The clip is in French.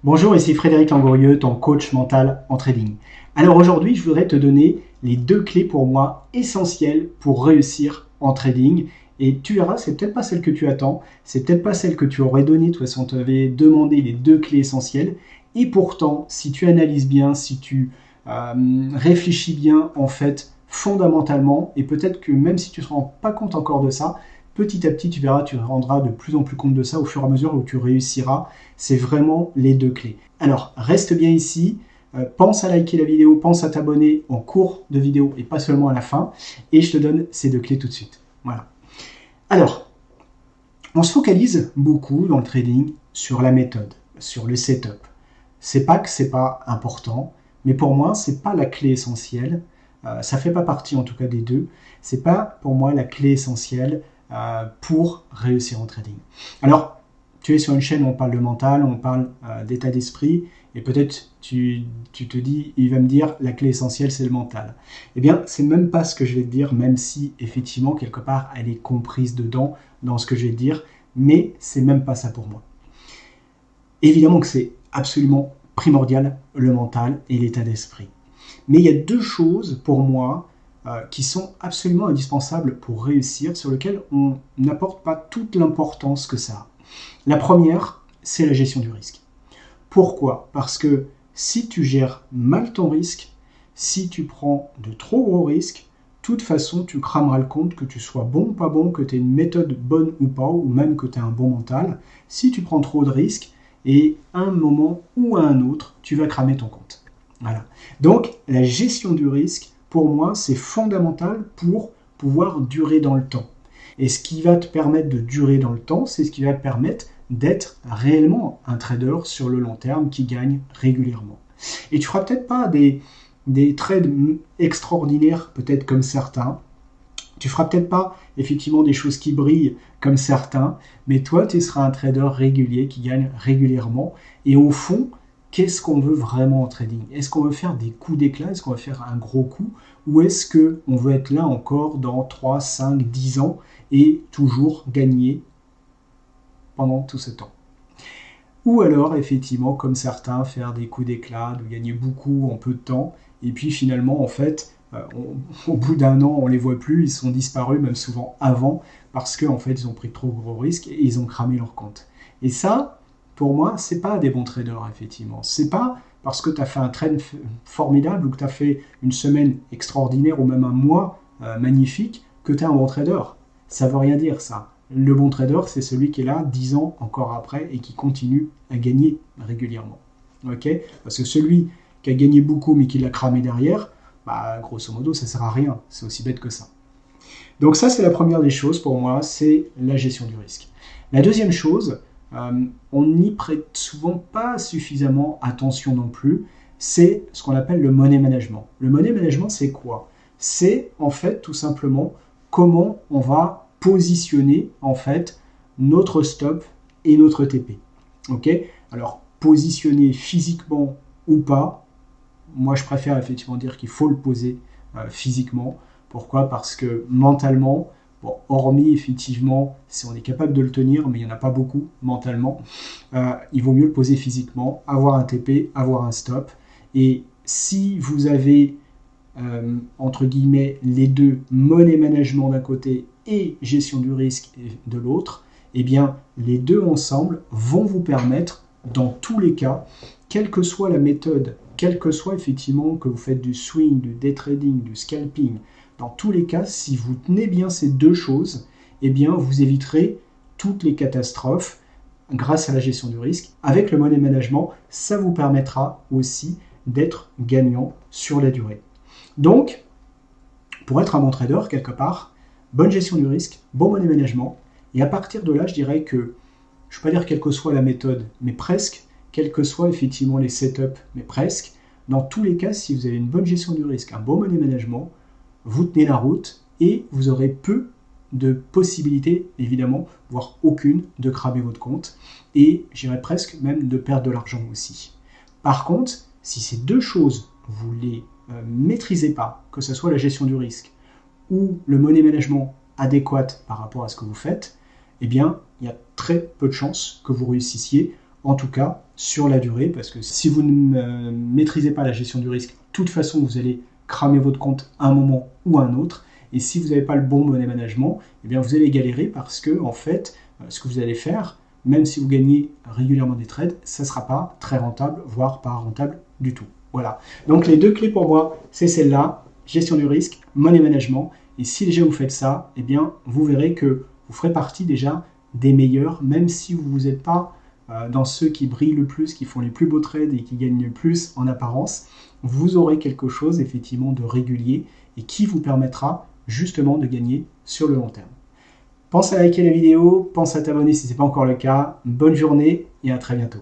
Bonjour, ici Frédéric Langorieux, ton coach mental en trading. Alors aujourd'hui, je voudrais te donner les 2 clés pour moi essentielles pour réussir en trading. Et tu verras, c'est peut-être pas celle que tu attends, c'est peut-être pas celle que tu aurais donnée, de toute façon, on t'avait demandé les 2 clés essentielles. Et pourtant, si tu analyses bien, si tu réfléchis bien, en fait, fondamentalement, et peut-être que même si tu ne te rends pas compte encore de ça, petit à petit, tu verras, tu te rendras de plus en plus compte de ça au fur et à mesure où tu réussiras. C'est vraiment les 2 clés. Alors, reste bien ici. Pense à liker la vidéo, pense à t'abonner en cours de vidéo et pas seulement à la fin. Et je te donne ces 2 clés tout de suite. Voilà. Alors, on se focalise beaucoup dans le trading sur la méthode, sur le setup. C'est pas que c'est pas important, mais pour moi, c'est pas la clé essentielle. Ça fait pas partie en tout cas des deux. C'est pas pour moi la clé essentielle pour réussir en trading. Alors, tu es sur une chaîne où on parle de mental, on parle d'état d'esprit, et peut-être tu te dis, il va me dire la clé essentielle c'est le mental. Eh bien, c'est même pas ce que je vais te dire, même si effectivement quelque part elle est comprise dedans dans ce que je vais te dire, mais c'est même pas ça pour moi. Évidemment que c'est absolument primordial le mental et l'état d'esprit. Mais il y a 2 choses pour moi qui sont absolument indispensables pour réussir, sur lesquelles on n'apporte pas toute l'importance que ça a. La première, c'est la gestion du risque. Pourquoi ? Parce que si tu gères mal ton risque, si tu prends de trop gros risques, de toute façon, tu crameras le compte, que tu sois bon ou pas bon, que tu aies une méthode bonne ou pas, ou même que tu aies un bon mental. Si tu prends trop de risques, et à un moment ou à un autre, tu vas cramer ton compte. Voilà. Donc, la gestion du risque, pour moi, c'est fondamental pour pouvoir durer dans le temps. Et ce qui va te permettre de durer dans le temps, c'est ce qui va te permettre d'être réellement un trader sur le long terme qui gagne régulièrement. Et tu ne feras peut-être pas des trades extraordinaires, peut-être comme certains. Tu ne feras peut-être pas effectivement des choses qui brillent comme certains, mais toi, tu seras un trader régulier qui gagne régulièrement. Et au fond, qu'est-ce qu'on veut vraiment en trading ? Est-ce qu'on veut faire des coups d'éclat ? Est-ce qu'on veut faire un gros coup ? Ou est-ce qu'on veut être là encore dans 3, 5, 10 ans et toujours gagner pendant tout ce temps ? Ou alors, effectivement, comme certains, faire des coups d'éclat, de gagner beaucoup en peu de temps, et puis finalement, en fait, au bout d'un an, on ne les voit plus, ils sont disparus, même souvent avant, parce qu'en fait, ils ont pris de trop gros risques et ils ont cramé leur compte. Et ça, pour moi, c'est pas des bons traders, effectivement. C'est pas parce que tu as fait un trade formidable ou que tu as fait une semaine extraordinaire ou même un mois magnifique que tu es un bon trader. Ça veut rien dire, ça. Le bon trader, c'est celui qui est là 10 ans encore après et qui continue à gagner régulièrement. Okay ? Parce que celui qui a gagné beaucoup mais qui l'a cramé derrière, bah, grosso modo, ça ne sert à rien. C'est aussi bête que ça. Donc ça, c'est la première des choses pour moi, c'est la gestion du risque. La deuxième chose, on n'y prête souvent pas suffisamment attention non plus, c'est ce qu'on appelle le money management. Le money management, c'est quoi ? C'est en fait tout simplement comment on va positionner en fait notre stop et notre TP. Ok ? Alors, positionner physiquement ou pas, moi je préfère effectivement dire qu'il faut le poser physiquement. Pourquoi ? Parce que mentalement, bon, hormis effectivement, si on est capable de le tenir, mais il n'y en a pas beaucoup mentalement, il vaut mieux le poser physiquement, avoir un TP, avoir un stop. Et si vous avez, entre guillemets, les deux, money management d'un côté et gestion du risque de l'autre, eh bien, les deux ensemble vont vous permettre, dans tous les cas, quelle que soit la méthode, quel que soit effectivement que vous faites du swing, du day trading, du scalping, dans tous les cas, si vous tenez bien ces 2 choses, eh bien, vous éviterez toutes les catastrophes grâce à la gestion du risque. Avec le money management, ça vous permettra aussi d'être gagnant sur la durée. Donc, pour être un bon trader, quelque part, bonne gestion du risque, bon money management, et à partir de là, je dirais que, je ne vais pas dire quelle que soit la méthode, mais presque, quels que soient effectivement les setups, mais presque, dans tous les cas, si vous avez une bonne gestion du risque, un bon money management, vous tenez la route et vous aurez peu de possibilités, évidemment, voire aucune, de cramer votre compte et j'irais presque même de perdre de l'argent aussi. Par contre, si ces 2 choses, vous les maîtrisez pas, que ce soit la gestion du risque ou le money management adéquat par rapport à ce que vous faites, eh bien, il y a très peu de chances que vous réussissiez en tout cas sur la durée, parce que si vous ne maîtrisez pas la gestion du risque, de toute façon, vous allez cramer votre compte à un moment ou à un autre. Et si vous n'avez pas le bon money management, eh bien vous allez galérer parce que, en fait, ce que vous allez faire, même si vous gagnez régulièrement des trades, ça ne sera pas très rentable, voire pas rentable du tout. Voilà. Donc les deux clés pour moi, c'est celle-là, gestion du risque, money management. Et si déjà vous faites ça, eh bien vous verrez que vous ferez partie déjà des meilleurs, même si vous n'êtes pas dans ceux qui brillent le plus, qui font les plus beaux trades et qui gagnent le plus en apparence. Vous aurez quelque chose effectivement de régulier et qui vous permettra justement de gagner sur le long terme. Pense à liker la vidéo, pense à t'abonner si ce n'est pas encore le cas. Bonne journée et à très bientôt.